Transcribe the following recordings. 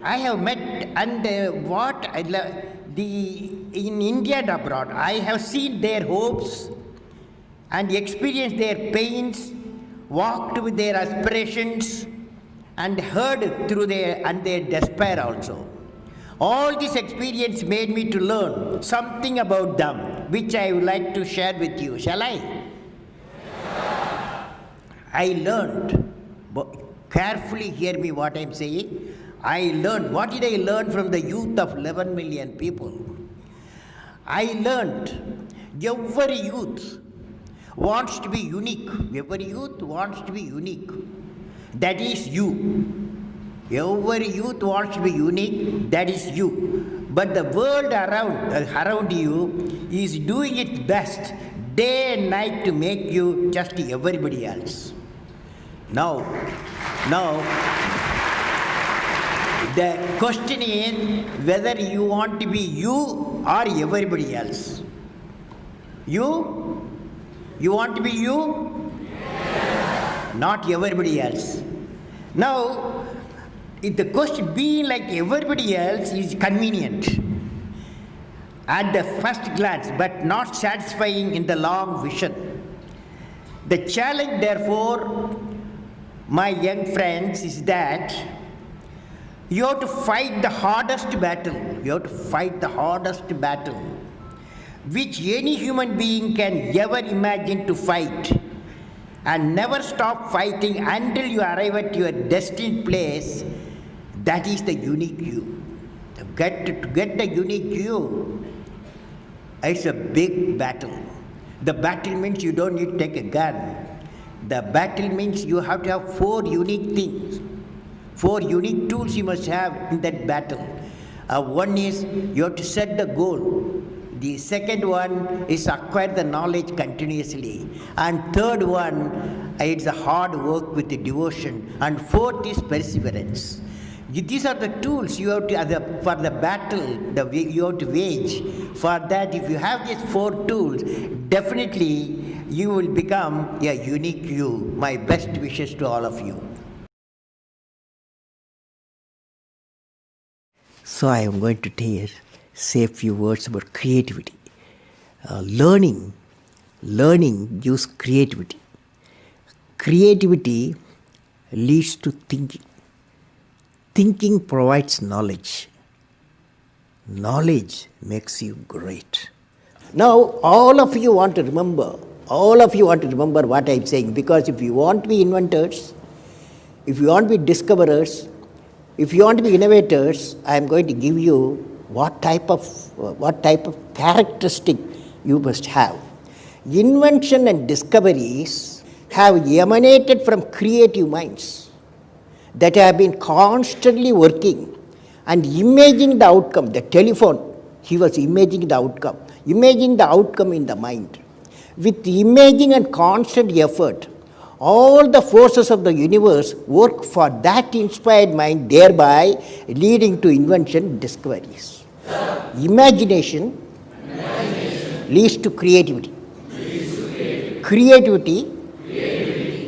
I have met and in India and abroad, I have seen their hopes and experienced their pains, walked with their aspirations, and heard through their despair also. All this experience made me to learn something about them, which I would like to share with you. Shall I? I learned, carefully hear me what I am saying. I learned, what did I learn from the youth of 11 million people? I learned every youth wants to be unique. Every youth wants to be unique. That is you. Every youth wants to be unique. That is you. But the world around you is doing its best day and night to make you just everybody else. Now, the question is whether you want to be you or everybody else. You want to be you? Yes. Not everybody else. Now, if the question being like everybody else is convenient at the first glance, but not satisfying in the long vision. The challenge, therefore, my young friends, is that you have to fight the hardest battle. You have to fight the hardest battle which any human being can ever imagine to fight, and never stop fighting until you arrive at your destined place. That is the unique you. To get the unique you, it's a big battle. The battle means you don't need to take a gun. The battle means you have to have 4 unique things. 4 unique tools you must have in that battle. One is you have to set the goal. The second one is acquire the knowledge continuously. And third one, it's a hard work with the devotion. And fourth is perseverance. These are the tools you have to, for the battle you have to wage. For that, if you have these 4 tools, definitely you will become a unique you. My best wishes to all of you. So I am going to say a few words about creativity. Learning gives creativity. Creativity leads to thinking. Thinking provides knowledge. Knowledge makes you great. Now, all of you want to remember what I am saying, because if you want to be inventors, if you want to be discoverers, if you want to be innovators, I am going to give you what type of characteristic you must have. Invention and discoveries have emanated from creative minds that have been constantly working and imagining the outcome. The telephone, he was imagining the outcome in the mind. With imaging and constant effort, all the forces of the universe work for that inspired mind, thereby leading to invention and discoveries. Imagination leads to creativity. Creativity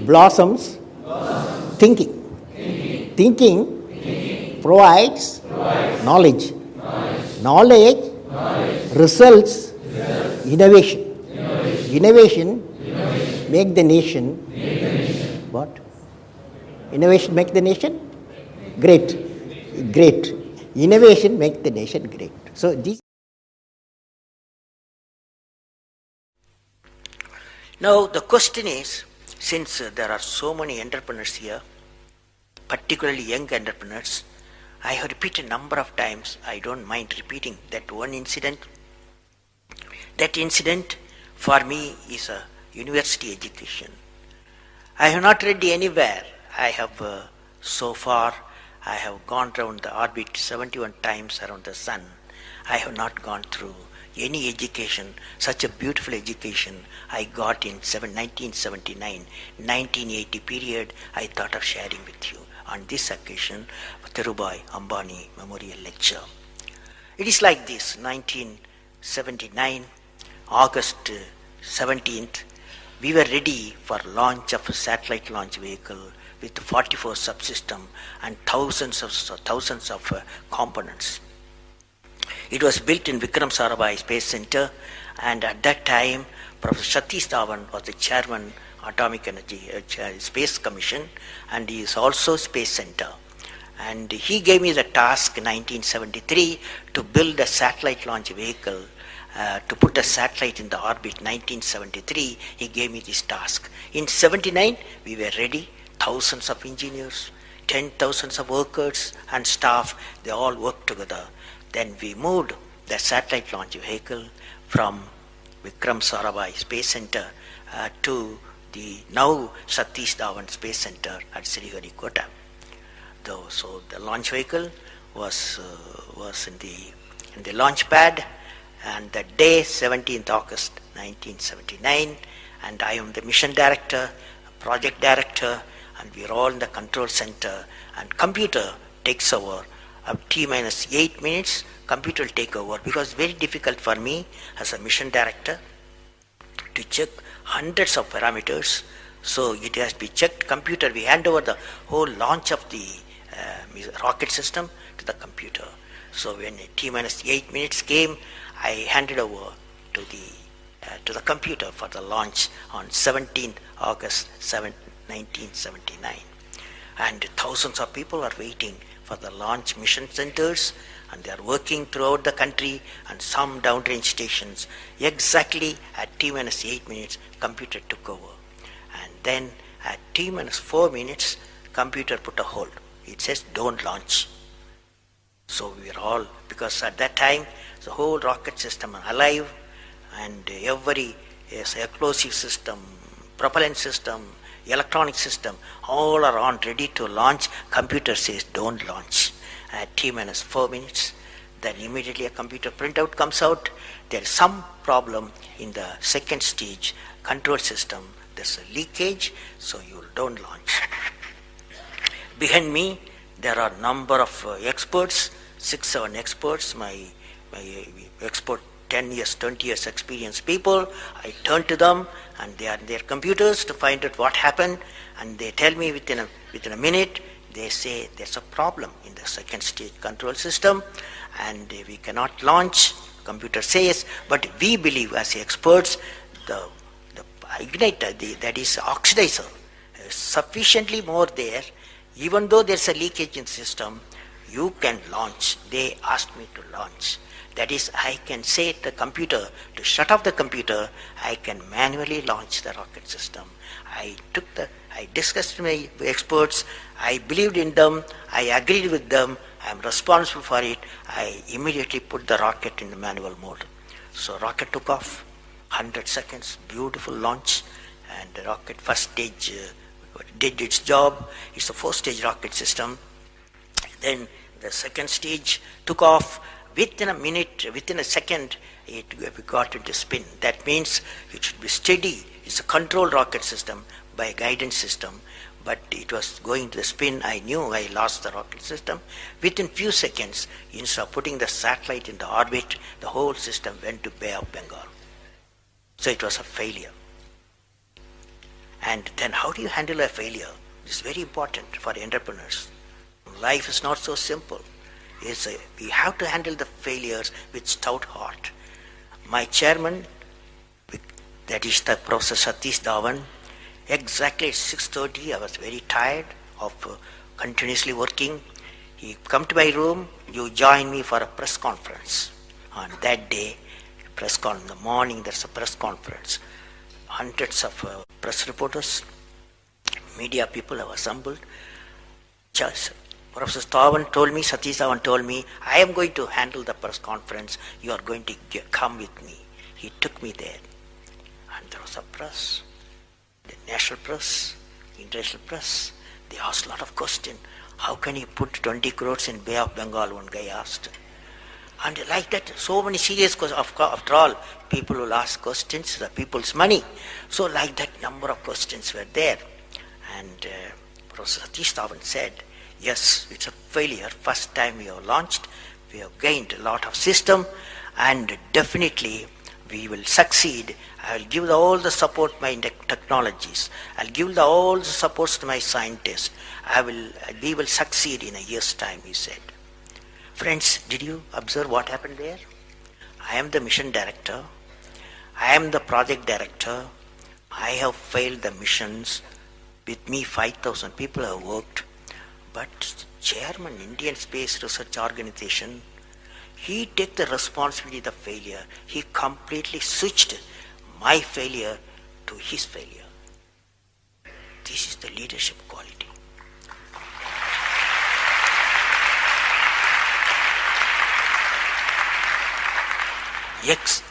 blossoms thinking. Thinking provides knowledge. Knowledge results innovation. Innovation make the nation what? Innovation make the nation great. Innovation make the nation great. So these. Now the question is, since there are so many entrepreneurs here, particularly young entrepreneurs, I have repeated a number of times, I don't mind repeating that one incident. That incident for me is a university education. I have not read anywhere. I have so far, I have gone round the orbit 71 times around the sun. I have not gone through any education, such a beautiful education I got in 1979, 1980 period. I thought of sharing with you on this occasion, Dhirubhai Ambani Memorial Lecture. It is like this, 1979, August 17th, we were ready for launch of a satellite launch vehicle with 44 subsystems and thousands of components. It was built in Vikram Sarabhai Space Center, and at that time, Professor Satish Dhawan was the chairman Atomic Energy Space Commission, and he is also Space Center. And he gave me the task in 1973 to build a satellite launch vehicle, to put a satellite in the orbit. 1973, he gave me this task. In 79, we were ready. Thousands of engineers, 10,000 of workers and staff, they all worked together. Then we moved the satellite launch vehicle from Vikram Sarabhai Space Center to the now Satish Dhawan Space Center at Sriharikota. So the launch vehicle was in the launch pad, and the day 17th August 1979, and I am the mission director, project director, and we are all in the control center, and computer takes over. T minus 8 minutes, computer will take over, because it's very difficult for me as a mission director to check hundreds of parameters. So it has to be checked. Computer, we hand over the whole launch of the rocket system to the computer. So when T minus 8 minutes came, I handed over to the computer for the launch on 17th August 1979. And thousands of people are waiting for the launch mission centers, and they are working throughout the country and some downrange stations. Exactly at T minus 8 minutes, computer took over. And then at T minus 4 minutes, computer put a hold. It says don't launch. So we are all, because at that time the whole rocket system are alive, and every explosive system, propellant system, electronic system, all are on ready to launch. Computer says don't launch. At T minus 4 minutes, then immediately a computer printout comes out. There is some problem in the second stage control system. There's a leakage, so you don't launch. Behind me, there are number of experts, 6-7 experts, my expert 10 years, 20 years experienced people. I turn to them, and they are in their computers to find out what happened, and they tell me within a minute. They say there's a problem in the second stage control system, and we cannot launch. Computer says, but we believe as experts, the igniter, that is oxidizer, is sufficiently more there. Even though there's a leakage in the system, you can launch. They asked me to launch. That is, I can say to the computer to shut off the computer. I can manually launch the rocket system. I discussed with my experts. I believed in them. I agreed with them. I am responsible for it. I immediately put the rocket in the manual mode. So rocket took off, 100 seconds, beautiful launch, and the rocket first stage did its job. It's a 4-stage rocket system. Then the second stage took off. Within a minute, within a second, we got it to spin. That means it should be steady. It's a controlled rocket system by a guidance system, but it was going to the spin. I knew I lost the rocket system. Within few seconds, instead of putting the satellite in the orbit, the whole system went to Bay of Bengal. So it was a failure. And then how do you handle a failure? It's very important for entrepreneurs. Life is not so simple. We have to handle the failures with stout heart. My chairman, that is the Professor Satish Dhawan, exactly at 6:30, I was very tired of continuously working. He come to my room, you join me for a press conference. On that day, in the morning, there's a press conference. Hundreds of press reporters, media people have assembled. Professor Dhawan told me, Satish Dhawan told me, I am going to handle the press conference. You are going to come with me. He took me there. And there was a press, the national press, international press. They asked a lot of questions. How can you put 20 crores in Bay of Bengal, one guy asked. And like that, so many serious questions. After all, people will ask questions, the people's money. So like that, number of questions were there. And Professor Satish Dhawan said, yes, it's a failure. First time we have launched, we have gained a lot of system, and definitely We will succeed. I will give all the support my technologies. I'll give all the supports to my scientists. We will succeed in a year's time, he said. Friends, did you observe what happened there? I am the mission director. I am the project director. I have failed the missions. With me, 5,000 people have worked. But Chairman, Indian Space Research Organization, he took the responsibility of the failure. He completely switched my failure to his failure. This is the leadership quality.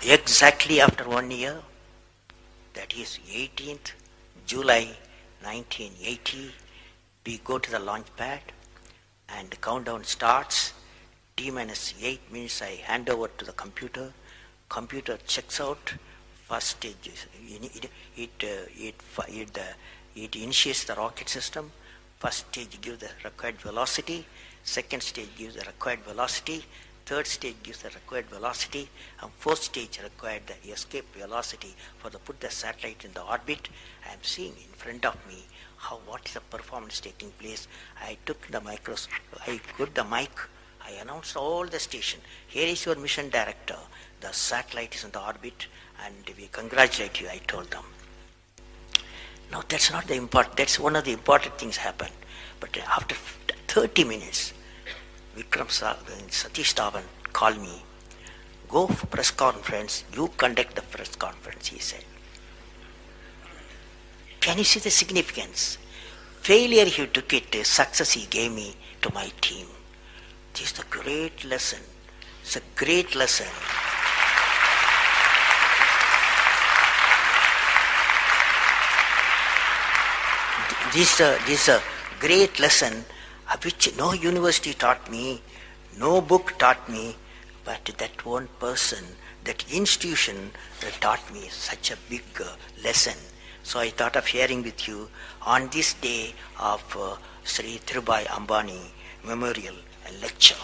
Exactly after 1 year, that is 18th July 1980, we go to the launch pad and the countdown starts. T-minus 8 minutes I hand over to the computer. Computer checks out. First stage, it initiates the rocket system. First stage gives the required velocity. Second stage gives the required velocity. Third stage gives the required velocity, and fourth stage required the escape velocity for the put the satellite in the orbit. I am seeing in front of me what is the performance taking place. I took the microscope, I put the mic, I announced all the station. Here is your mission director. The satellite is in the orbit, and we congratulate you, I told them. Now that's not the important. That's one of the important things happened. But after 30 minutes. Satish Dhawan called me. Go for press conference. You conduct the press conference, he said. Can you see the significance? Failure he took it, success he gave me to my team. This is a great lesson. It's a great lesson. This is a great lesson which no university taught me, no book taught me, but that one person, that institution taught me such a big lesson. So I thought of sharing with you on this day of Sri Dhirubhai Ambani Memorial Lecture.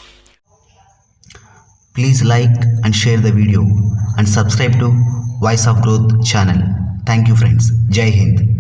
Please like and share the video and subscribe to Voice of Growth channel. Thank you friends. Jai Hind.